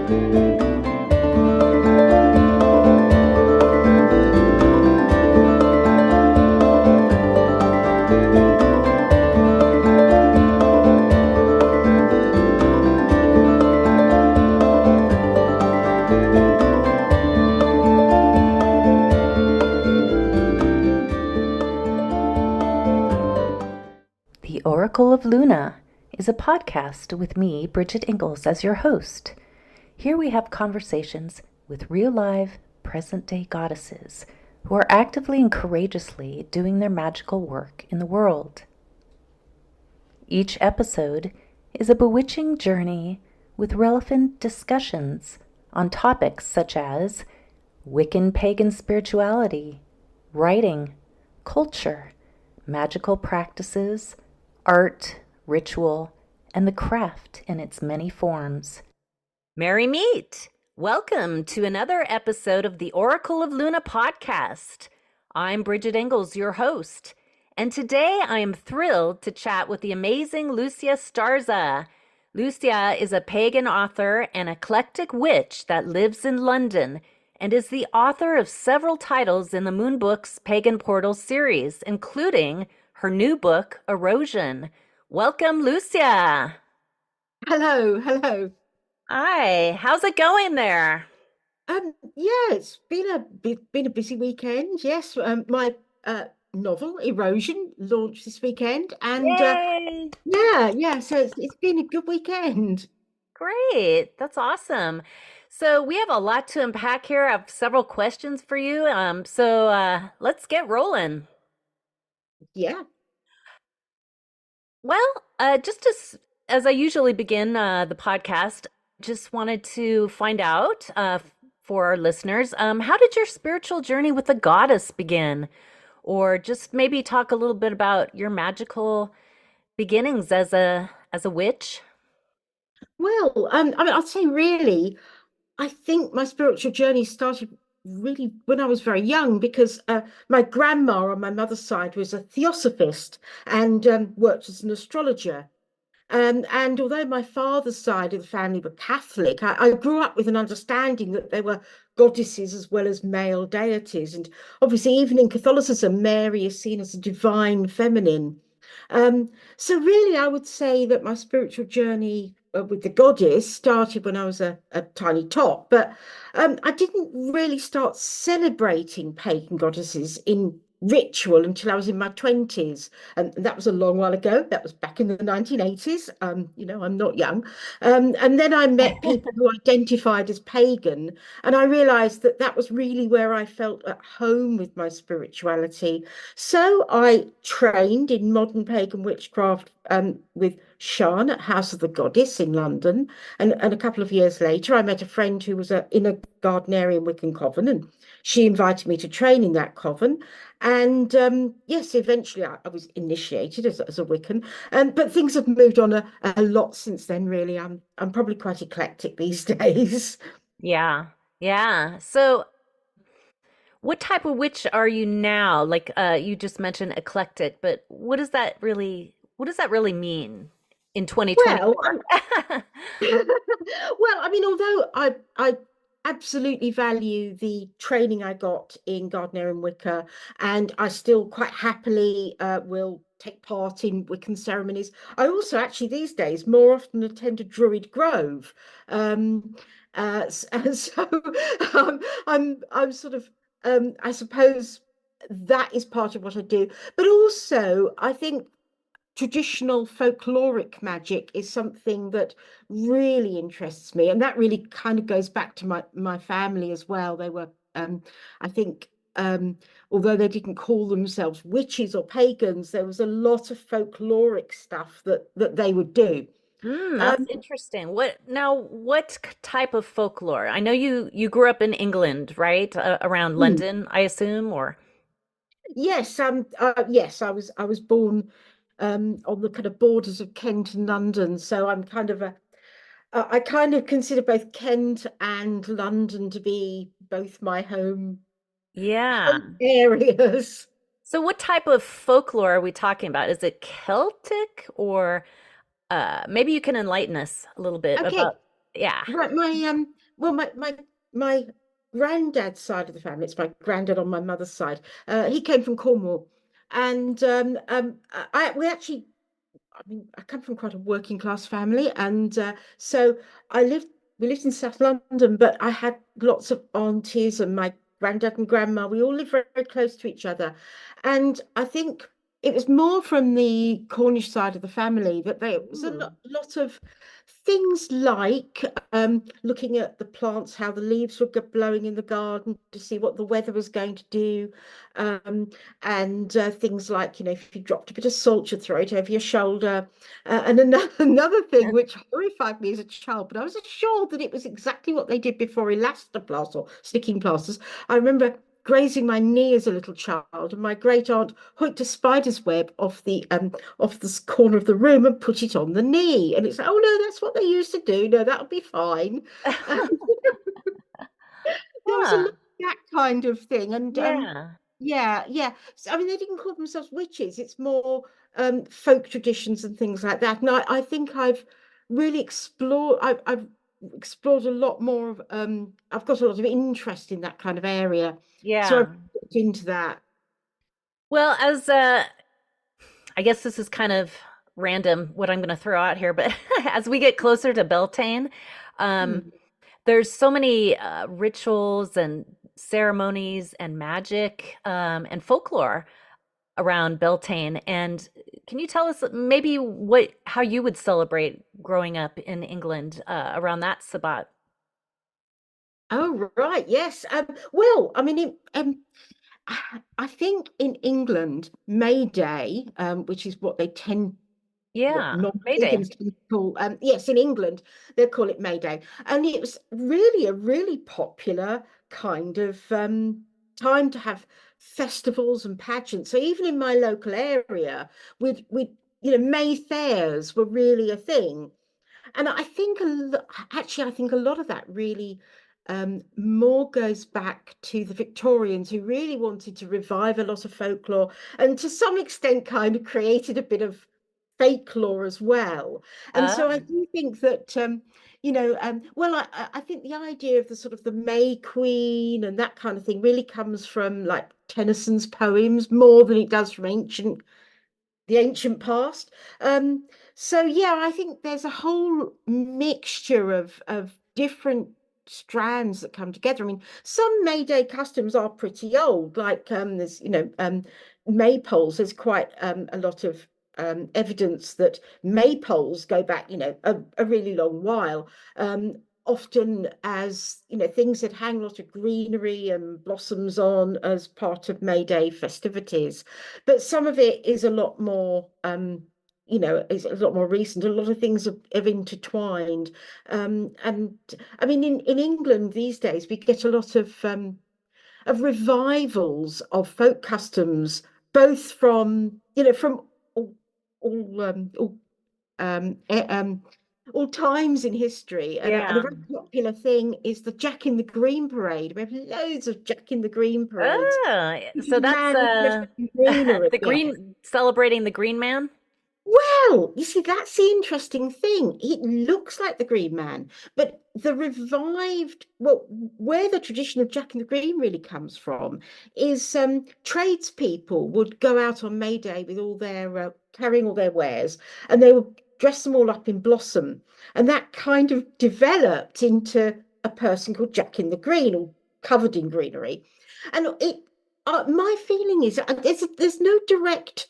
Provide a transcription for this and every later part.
The Oracle of Luna is a podcast with me, Bridget Engels, as your host. Here we have conversations with real live, present-day goddesses who are actively and courageously doing their magical work in the world. Each episode is a bewitching journey with relevant discussions on topics such as Wiccan pagan spirituality, writing, culture, magical practices, art, ritual, and the craft in its many forms. Merry meet! Welcome to another episode of the Oracle of Luna podcast. I'm Bridget Engels, your host, and today I am thrilled to chat with the amazing Lucya Starza. Lucya is a pagan author and eclectic witch that lives in London and is the author of several titles in the Moon Books Pagan Portals series, including her new book, Erosion. Welcome, Lucya. Hello. Hi, how's it going there? Yeah, it's been a busy weekend. Yes, my novel Erosion launched this weekend, and Yay! yeah. So it's been a good weekend. Great, that's awesome. So we have a lot to unpack here. I have several questions for you. So let's get rolling. Yeah. Well, just as I usually begin the podcast, just wanted to find out for our listeners, how did your spiritual journey with the goddess begin? Or just maybe talk a little bit about your magical beginnings as a witch. Well, I mean, I'd say really, I think my spiritual journey started really when I was very young because my grandma on my mother's side was a theosophist and worked as an astrologer. And although my father's side of the family were Catholic, I grew up with an understanding that there were goddesses as well as male deities. And obviously, even in Catholicism, Mary is seen as a divine feminine. So really, I would say that my spiritual journey with the goddess started when I was a tiny tot, but I didn't really start celebrating pagan goddesses in ritual until I was in my 20s. And that was a long while ago. That was back in the 1980s. I'm not young. And then I met people who identified as pagan, and I realized that that was really where I felt at home with my spirituality. So I trained in modern pagan witchcraft with Shan at House of the Goddess in London. And a couple of years later, I met a friend who was in a Gardnerian Wiccan coven, and she invited me to train in that coven. And yes, eventually I was initiated as a Wiccan. But things have moved on a lot since then, really. I'm probably quite eclectic these days. Yeah, yeah. So what type of witch are you now? Like you just mentioned eclectic, but what does that really mean in Well, 2024? well, I mean, although I absolutely value the training I got in Gardnerian Wicca, and I still quite happily will take part in Wiccan ceremonies. I also actually these days more often attend a Druid Grove, and so I'm sort of I suppose that is part of what I do, but also I think traditional folkloric magic is something that really interests me, and that really kind of goes back to my family as well. They were I think although they didn't call themselves witches or pagans, there was a lot of folkloric stuff that they would do. That's um interesting. What type of folklore? I know you grew up in England, right? Around hmm, London, I assume, or yes, I was born on the kind of borders of Kent and London, so I'm kind of a I kind of consider both Kent and London to be both my yeah. home areas. So what type of folklore are we talking about? Is it Celtic or maybe you can enlighten us a little bit Okay, about Yeah. Right, well, my granddad's side of the family, it's my granddad on my mother's side. He came from Cornwall, and I we actually, I mean, I come from quite a working class family, and so I lived we lived in South London, but I had lots of aunties and my granddad and grandma. We all lived very, very close to each other, and I think it was more from the Cornish side of the family that there was a Ooh. lot of things like looking at the plants, how the leaves were blowing in the garden to see what the weather was going to do. Um, and things like, if you dropped a bit of salt, you'd throw it over your shoulder. And another thing which horrified me as a child, but I was assured that it was exactly what they did before elastoplast or sticking plasters. I remember grazing my knee as a little child, and my great aunt hooked a spider's web off this corner of the room and put it on the knee. And it's like, oh no, that's what they used to do. No, that'll be fine. There was a lot Huh. of that kind of thing. And Yeah. yeah, yeah. So, I mean, they didn't call themselves witches. It's more folk traditions and things like that. And I think I've really I've explored a lot more of I've got a lot of interest in that kind of area. So I've Yeah. looked into that. Well, I guess this is kind of random what I'm going to throw out here, but as we get closer to Beltane, um, Hmm. there's so many rituals and ceremonies and magic and folklore around Beltane. And can you tell us maybe how you would celebrate growing up in England around that Sabbat? Oh, right. Yes. Well, I mean, I think in England, May Day, which is what they tend what Yeah, May Day. non-pagans tend to call, yes, in England, they call it May Day. And it was really a really popular kind of time to have festivals and pageants. So even in my local area, May fairs were really a thing. And I think actually, I think a lot of that really more goes back to the Victorians who really wanted to revive a lot of folklore and to some extent kind of created a bit of fake lore as well. And Uh, so I do think that well, I think the idea of the sort of the May Queen and that kind of thing really comes from like Tennyson's poems more than it does from the ancient past. Um, so yeah, I think there's a whole mixture of different strands that come together. I mean, some May Day customs are pretty old, like there's maypoles. There's quite a lot of evidence that maypoles go back, a really long while. Often as things that hang a lot of greenery and blossoms on as part of May Day festivities, but some of it is a lot more is a lot more recent. A lot of things have intertwined. And I mean, in England these days, we get a lot of revivals of folk customs, both from all all um, all, um, eh, um, all times in history. And a yeah. very popular thing is the Jack in the Green parade. We have loads of Jack in the Green parades. So that's Man dressed in green or the yeah. green celebrating the Green Man. Well, you see, that's the interesting thing. It looks like the Green Man, but where the tradition of Jack in the Green really comes from is tradespeople would go out on May Day with all their carrying all their wares, and they would dress them all up in blossom, and that kind of developed into a person called Jack in the Green, all covered in greenery. And my feeling is there's no direct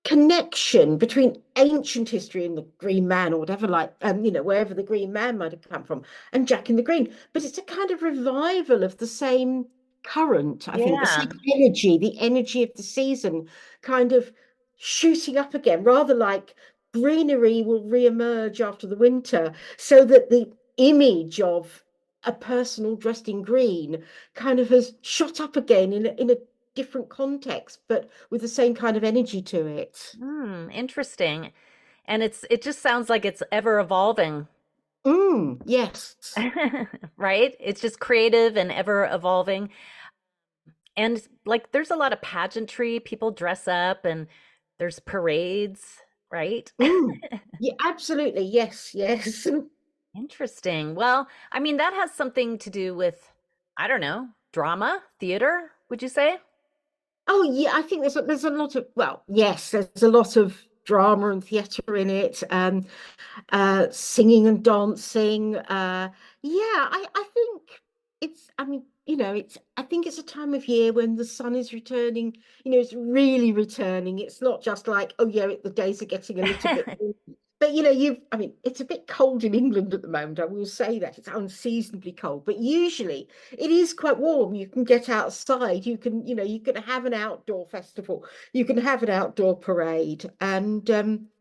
connection between ancient history and the Green Man or whatever, like wherever the Green Man might have come from, and Jack in the Green. But it's a kind of revival of the same current, I think, the same Yeah. energy, the energy of the season kind of shooting up again, rather like greenery will re-emerge after the winter, so that the image of a person all dressed in green kind of has shot up again in a different context, but with the same kind of energy to it. Interesting. And it just sounds like it's ever evolving, Yes. right? It's just creative and ever evolving. And like there's a lot of pageantry, people dress up and there's parades, right? Mm. Yeah, absolutely. Yes, yes. Interesting. Well, I mean, that has something to do with, I don't know, drama, theater, would you say? Oh yeah, I think there's a lot of, well, yes, there's a lot of drama and theatre in it. Singing and dancing. Yeah, I think I mean, I think it's a time of year when the sun is returning, it's really returning. It's not just like, oh yeah, the days are getting a little bit, but I mean, it's a bit cold in England at the moment. I will say that it's unseasonably cold, but usually it is quite warm. You can get outside. You can have an outdoor festival. You can have an outdoor parade. And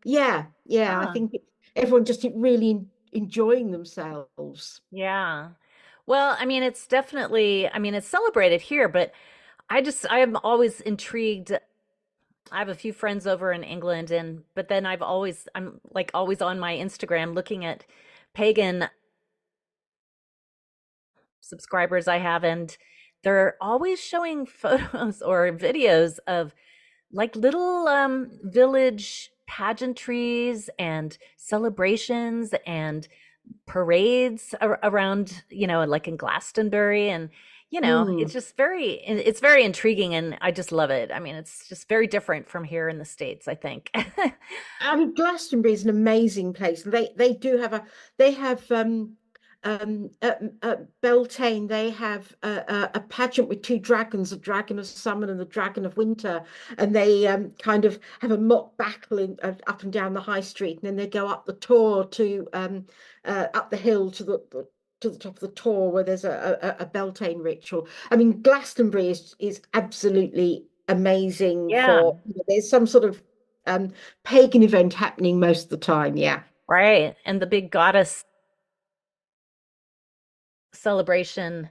yeah, I Ah, think everyone just really enjoying themselves. yeah. Well, I mean, it's definitely, I mean, it's celebrated here, but I am always intrigued. I have a few friends over in England but then I'm like always on my Instagram looking at pagan subscribers I have, and they're always showing photos or videos of like little village pageantries and celebrations and parades around, like in Glastonbury. And, Mm. it's just it's very intriguing, and I just love it. I mean, it's just very different from here in the States, I think. I mean, Glastonbury is an amazing place, and they do have they have at Beltane they have a pageant with two dragons, a dragon of summer and the dragon of winter, and they kind of have a mock battle up and down the high street, and then they go up the Tor to up the hill to the top of the Tor where there's a Beltane ritual. I mean, Glastonbury is absolutely amazing Yeah, for, there's some sort of um, pagan event happening most of the time. Yeah. right. And the big goddess celebration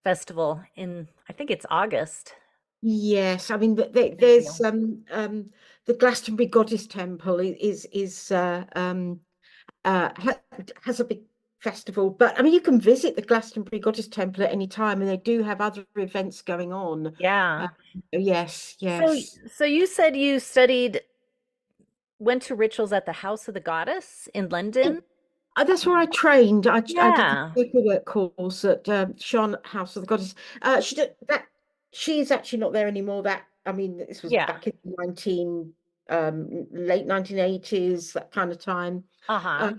festival in, I think it's August. Yes, I mean Big there's deal. the Glastonbury Goddess Temple is ha has a big festival, but I mean you can visit the Glastonbury Goddess Temple at any time, and they do have other events going on. Yeah. Um, yes, So, yes. so you said you went to rituals at the House of the Goddess in London? That's where I trained. I did the Yeah. paperwork course at Sean House of the Goddess. She did that. She's actually not there anymore. That I mean, this was Yeah. back in the late 1980s, that kind of time. Uh-huh.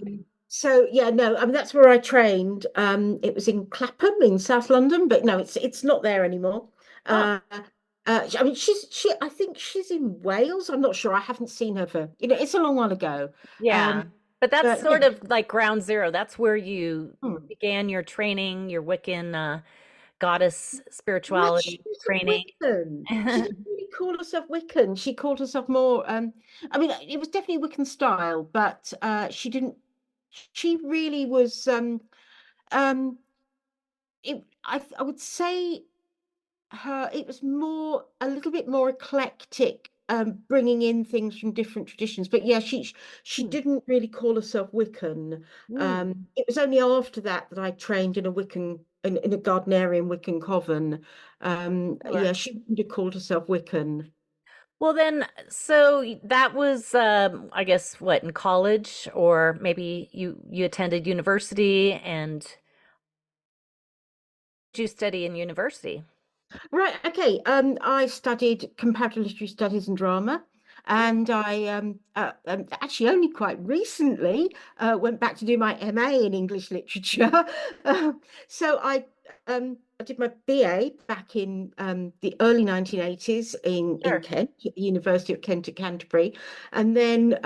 So yeah, no, I mean that's where I trained. It was in Clapham in South London, but no, it's not there anymore. Oh, Uh, I mean, I think she's in Wales. I'm not sure. I haven't seen her for, it's a long while ago. yeah. Um, But that's but yeah. sort of like ground zero. That's where you Hmm. began your training, your Wiccan goddess Well, spirituality she wasn't training. Wiccan. She didn't really call herself Wiccan. She called herself more, I mean, it was definitely Wiccan style, but she didn't, she really was, um, I would say it was more, a little bit more eclectic, bringing in things from different traditions. But yeah, she Hmm. didn't really call herself Wiccan. Hmm. It was only after that that I trained in a in a Gardnerian Wiccan coven. Sure. Yeah, she wouldn't have called herself Wiccan. Well, then, so that was, I guess, what, in college, or maybe you attended university, and did you study in university? Right, okay. I studied comparative literary studies and drama, and I actually only quite recently went back to do my MA in English literature. Uh, so I did my BA back in the early 1980s in Sure. Kent, at the University of Kent at Canterbury, and then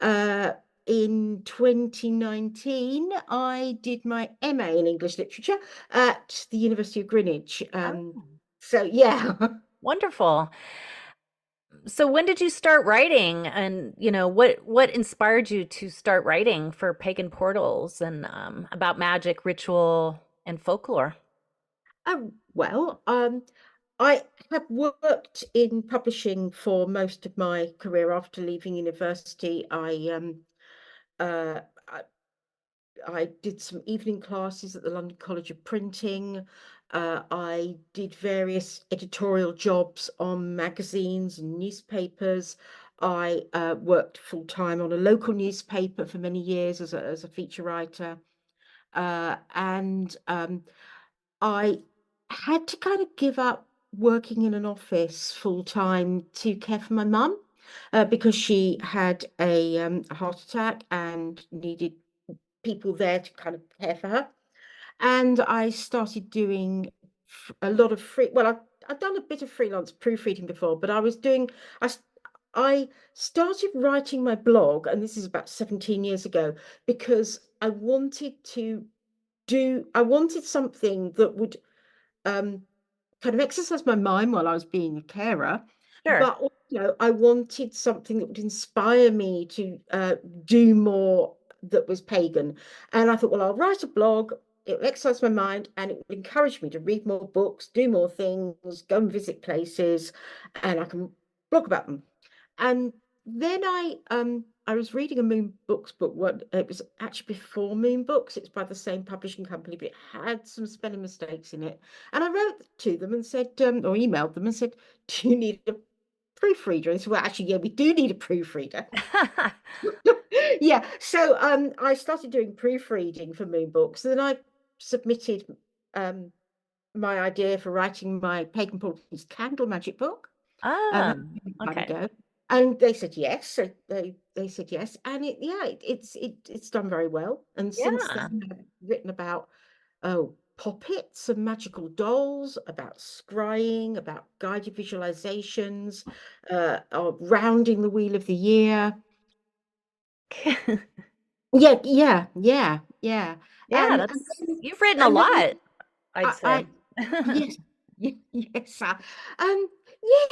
uh, in 2019, I did my MA in English literature at the University of Greenwich. Oh, So yeah. wonderful. So when did you start writing, and what inspired you to start writing for Pagan Portals and about magic, ritual, and folklore? Well, I have worked in publishing for most of my career after leaving university. Uh, I I did some evening classes at the London College of Printing. I did various editorial jobs on magazines and newspapers. I worked full time on a local newspaper for many years as a feature writer, and I had to kind of give up working in an office full time to care for my mum, because she had a heart attack and needed people there to kind of care for her. And I started doing a lot of well, I've done a bit of freelance proofreading before, but I, s- I started writing my blog, and this is about 17 years ago, because I wanted something that would um, kind of exercise my mind while I was being a carer, Sure. but also I wanted something that would inspire me to do more that was pagan. And I thought, well, I'll write a blog, it will exercise my mind, and it will encourage me to read more books, do more things, go and visit places, and I can blog about them. And then I was reading a Moon Books book. What it was actually before Moon Books. It's by the same publishing company, but it had some spelling mistakes in it. And I wrote to them and said, or emailed them and said, "Do you need a proofreader?" And they said, "Well, actually, yeah, we do need a proofreader." Yeah. So I started doing proofreading for Moon Books. Then I submitted um my idea for writing my Pagan Portals candle magic book. Ah, That was a long time okay. ago. And they said yes. So they said yes. And it's done very well. And since Yeah. then I've written about Poppets and Magical Dolls, about scrying, about guided visualizations, rounding the Wheel of the Year. Yeah. Yeah, And that's then, you've written a and then lot, I'd I say. yes, yes, um,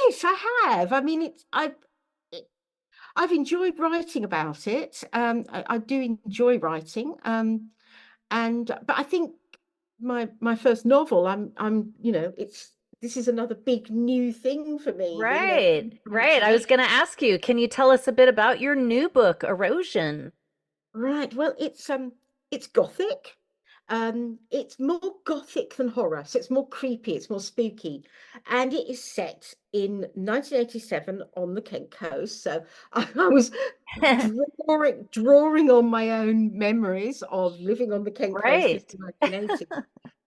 yes, I have. I mean, I've enjoyed writing about it. I do enjoy writing. And but I think my first novel, it's this is another big new thing for me. Right, right. I was Transformation. going to ask you, can you tell us a bit about your new book, Erosion? Right. Well, it's gothic. It's more gothic than horror, so it's more creepy, it's more spooky, and it is set in 1987 on the Kent coast. So I was drawing on my own memories of living on the Kent coast in Right. the 1980s.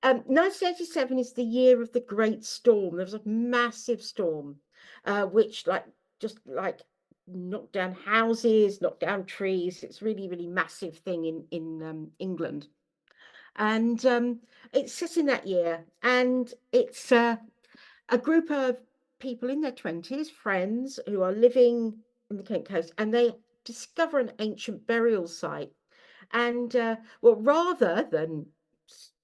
1987 is the year of the Great Storm. There was a massive storm, which just like knocked down houses, knocked down trees. It's really, really massive thing in England, and it's set in that year, and it's a group of people in their 20s, friends who are living in the Kent coast, and they discover an ancient burial site. And well, rather than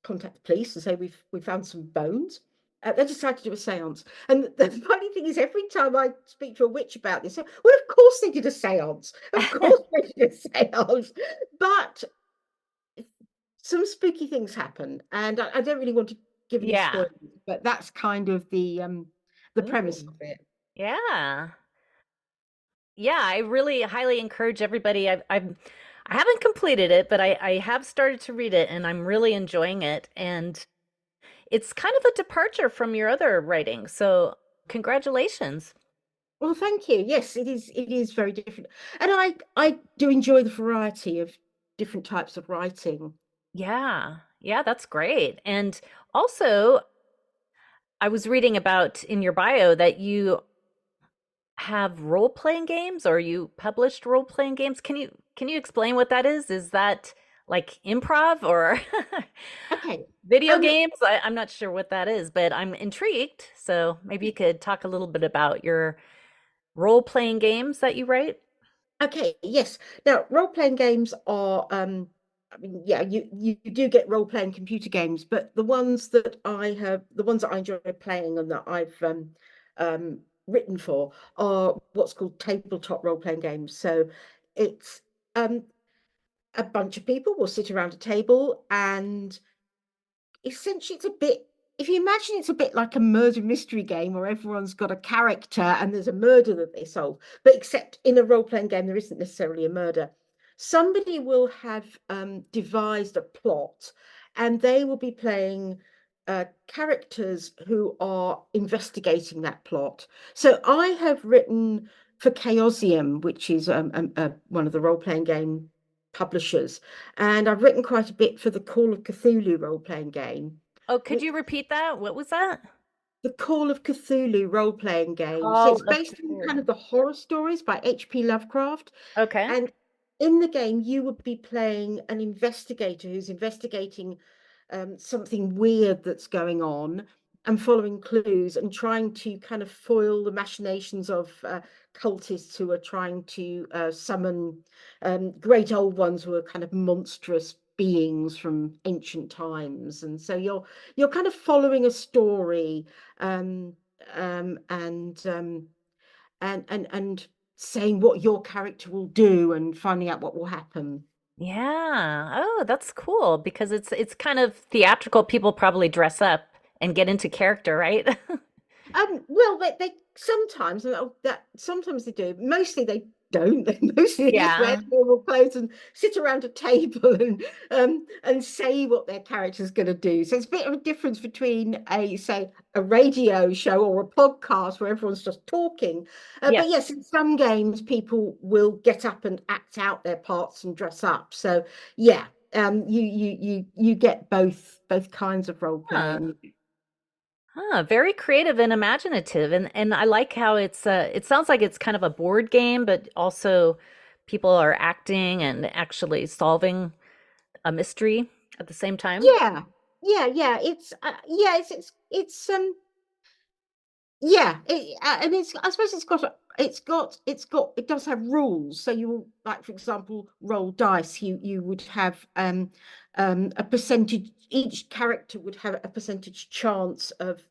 contact the police and say we found some bones, they decided to do a séance. And the funny thing is, every time I speak to a witch about this, well, of course they did a séance. Of course they did a séance. But some spooky things happen, and I don't really want to give any Yeah. spoilers, but that's kind of the premise Ooh. of it. Yeah. Yeah, I really highly encourage everybody. I haven't completed it, but I have started to read it and I'm really enjoying it. And it's kind of a departure from your other writing. So congratulations. Well, thank you. Yes, it is. It is very different, and I do enjoy the variety of different types of writing. Yeah. Yeah, that's great. And also, I was reading about in your bio that you have role-playing games or you published role-playing games. Can you explain what that is? Is that like improv or Okay. video Um. games? I'm not sure what that is, but I'm intrigued. So maybe you could talk a little bit about your role-playing games that you write. Okay. Yes. Now, role-playing games are. I mean, yeah, you do get role-playing computer games, but the ones that I enjoy playing and that I've written for are what's called tabletop role-playing games. So it's um a bunch of people will sit around a table, and essentially it's a bit, if you imagine, it's a bit like a murder mystery game where everyone's got a character and there's a murder that they solve, but except in a role-playing game there isn't necessarily a murder. Somebody will have devised a plot, and they will be playing characters who are investigating that plot. So I have written for Chaosium, which is one of the role-playing game publishers. And I've written quite a bit for the Call of Cthulhu role-playing game. Oh, could Which, you repeat that? What was that? the Call of Cthulhu role-playing game. So Call it's of based on kind of Cthulhu. the horror stories by H.P. Lovecraft. Okay. And in the game, you would be playing an investigator who's investigating something weird that's going on and following clues and trying to kind of foil the machinations of cultists who are trying to summon great old ones who are kind of monstrous beings from ancient times. And so you're kind of following a story um, um, and um, and saying what your character will do and finding out what will happen. Yeah. Oh, that's cool because it's kind of theatrical. People probably dress up and get into character, right? Well, they sometimes, that sometimes they do. Mostly they don't. They mostly just wear Yeah. normal clothes and sit around a table and say what their character's going to do. So it's a bit of a difference between a radio show or a podcast where everyone's just talking. But Yes. yes, in some games people will get up and act out their parts and dress up. So yeah, you get both kinds of role Huh. playing. Very creative and imaginative. And I like how it sounds like it's kind of a board game, but also people are acting and actually solving a mystery at the same time. Yeah, yeah. It's yeah, and it's I suppose it does have rules. So you will, like, for example, roll dice. You would have a percentage. Each character would have a percentage chance of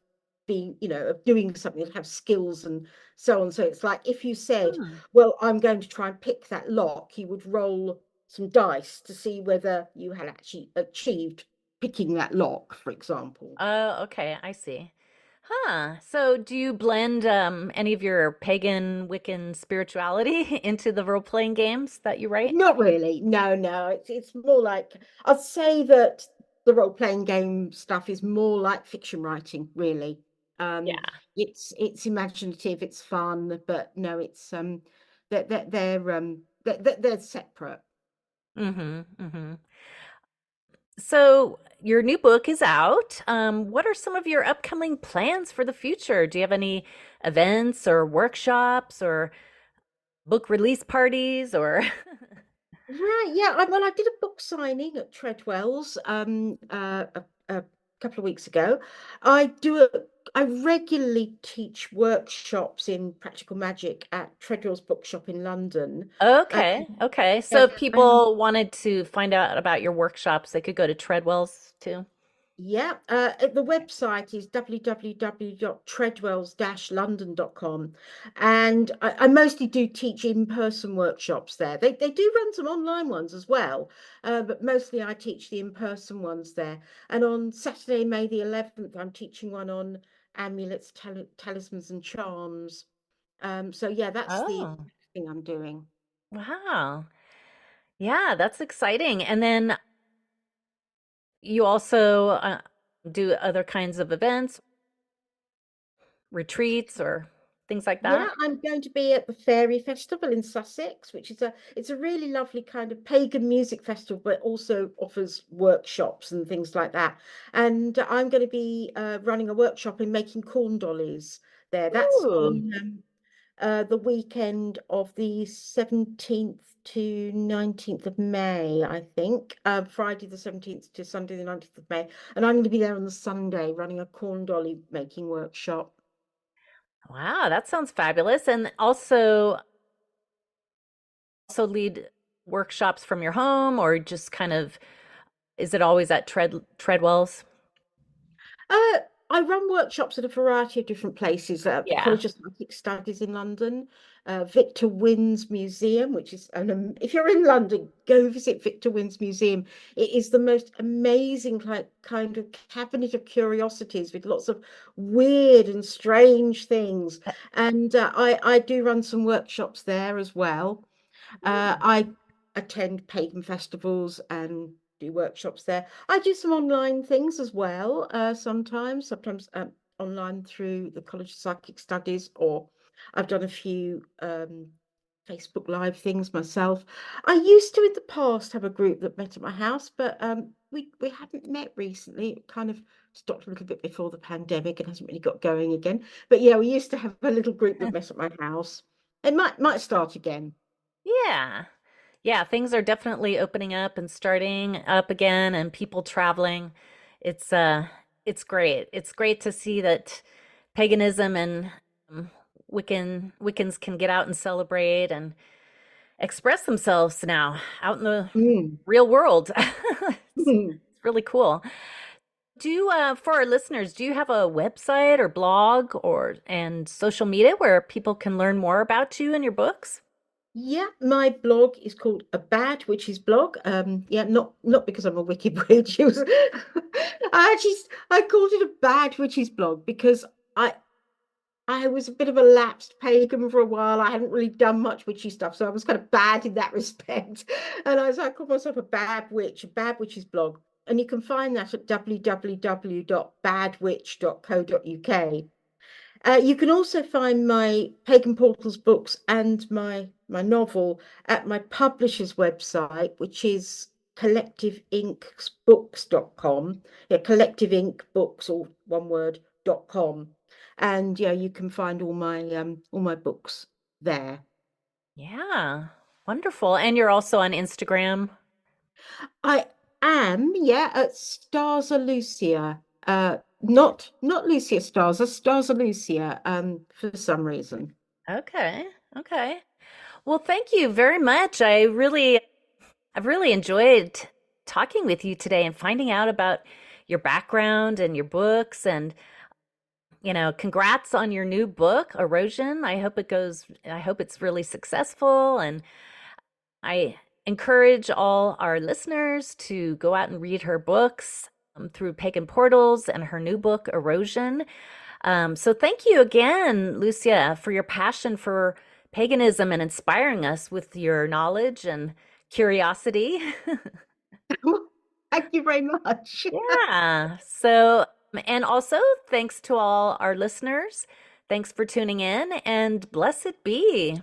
being, of doing something, and have skills and so on. So it's like if you said, Hmm. well, I'm going to try and pick that lock, you would roll some dice to see whether you had actually achieved picking that lock, for example. Oh, okay, I see. Huh. So do you blend any of your pagan Wiccan spirituality into the role-playing games that you write? Not really. No, no. It's more like, I'd say that the role-playing game stuff is more like fiction writing, really. Um, Yeah. it's imaginative, it's fun, but no, it's they're separate. Mm-hmm. Mm-hmm. So your new book is out. What are some of your upcoming plans for the future? Do you have any events or workshops or book release parties or Right, yeah. Well, I did a book signing at Treadwell's a couple of weeks ago. I do a I regularly teach workshops in practical magic at Treadwell's Bookshop in London. Um, Okay, okay. So and, if and people wanted to find out about your workshops, they could go to Treadwell's too. Yeah, the website is www.treadwells-london.com, and I mostly do teach in-person workshops there. They do run some online ones as well, but mostly I teach the in-person ones there. And on Saturday, May the 11th, I'm teaching one on amulets, talismans, and charms. So yeah, that's the Oh, thing I'm doing. wow. Yeah, that's exciting. And then you also do other kinds of events, retreats, or things like Yeah, that. I'm going to be at the Fairy Festival in Sussex, which is it's a really lovely kind of pagan music festival, but also offers workshops and things like that. And I'm going to be running a workshop in making corn dollies there. That's Ooh, on the weekend of the 17th to 19th of May, I think. Friday the 17th to Sunday the 19th of May. And I'm going to be there on the Sunday running a corn dolly making workshop. wow, that sounds fabulous. And also lead workshops from your home or just kind of is it always at Treadwell's? Uh, I run workshops at a variety of different places. The Yeah. College of Psychic Studies in London, Victor Wynn's Museum, which is if you're in London, go visit Victor Wynn's Museum. It is the most amazing kind of cabinet of curiosities with lots of weird and strange things. And I do run some workshops there as well. I attend pagan festivals and do workshops there. I do some online things as well, sometimes online through the College of Psychic Studies or I've done a few Facebook Live things myself. I used to in the past have a group that met at my house, but we haven't met recently. It kind of stopped a little bit before the pandemic and hasn't really got going again. But yeah, we used to have a little group that met at my house. It might start again. Yeah. Yeah, things are definitely opening up and starting up again and people traveling. It's uh it's great. It's great to see that paganism and um, Wiccans can get out and celebrate and express themselves now out in the Mm. real world. It's really cool. For our listeners, do you have a website or blog or and social media where people can learn more about you and your books? Yeah, my blog is called A Bad Witch's Blog. Yeah, not because I'm a wicked witch. It was I called it a Bad Witch's Blog because I I was a bit of a lapsed pagan for a while. I hadn't really done much witchy stuff, so I was kind of bad in that respect. And I called myself a bad witch, a Bad Witch's Blog. And you can find that at www.badwitch.co.uk. You can also find my Pagan Portals books and my novel at my publisher's website, which is collectiveinkbooks.com. Yeah, Collective Ink Books, all one word, .com. And yeah, you can find all my books there. Yeah, wonderful. And you're also on Instagram. I am, yeah, at Starza Lucia. Not Lucia Starza, Starza Lucia, for some reason. Okay. Okay. Well, thank you very much. I've really enjoyed talking with you today and finding out about your background and your books and congrats on your new book, Erosion. I hope it's really successful and I encourage all our listeners to go out and read her books through Pagan Portals and her new book, Erosion. So thank you again, Lucia, for your passion for paganism and inspiring us with your knowledge and curiosity. Thank you very much. Yeah. And also thanks to all our listeners. Thanks for tuning in and blessed be.